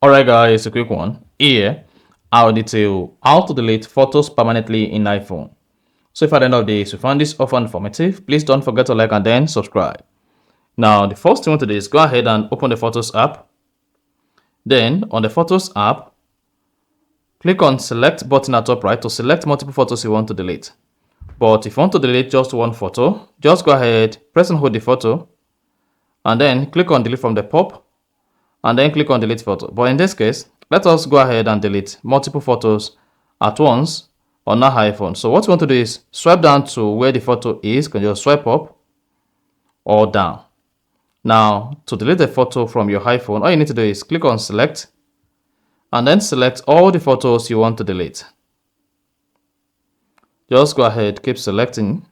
Alright guys, a quick one. Here, I'll detail how to delete photos permanently in iPhone. So if at the end of this you found this offer informative, please don't forget to like and then subscribe. Now, the first thing you want to do is go ahead and open the Photos app. Then, on the Photos app, click on Select button at top right to select multiple photos you want to delete. But if you want to delete just one photo, just go ahead, press and hold the photo, and then click on Delete from the pop, and then click on Delete Photo. But in this case, let us go ahead and delete multiple photos at once on our iPhone. So what we want to do is swipe down to where the photo is. You can just swipe up or down. Now, to delete the photo from your iPhone, all you need to do is click on Select, and then select all the photos you want to delete. Just go ahead, keep selecting.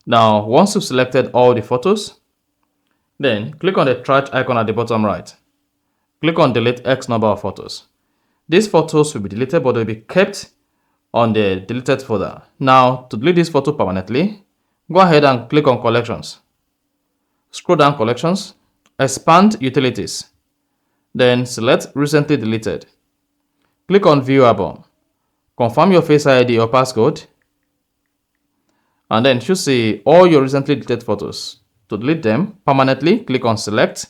Now, once you've selected all the photos, then click on the trash icon at the bottom right. Click on Delete X number of photos. These photos will be deleted, but they will be kept on the deleted folder. Now, to delete this photo permanently, go ahead and click on Collections. Scroll down Collections, expand Utilities. Then select Recently Deleted. Click on View Album. Confirm your Face ID or passcode. And then you should see all your recently deleted photos. To delete them permanently, click on Select.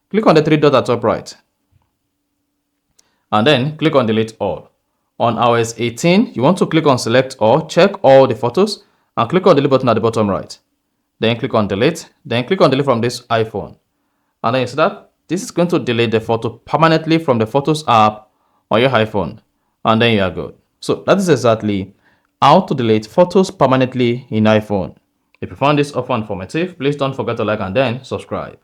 Click on the three dots at top right. And then click on Delete All. On iOS 18, you want to click on Select All, check all the photos, and click on Delete button at the bottom right. Then click on Delete. Then click on Delete from this iPhone. And then you see that this is going to delete the photo permanently from the Photos app on your iPhone. And then you are good. So that is exactly how to delete photos permanently in iPhone. If you found this offer informative, please don't forget to like and then subscribe.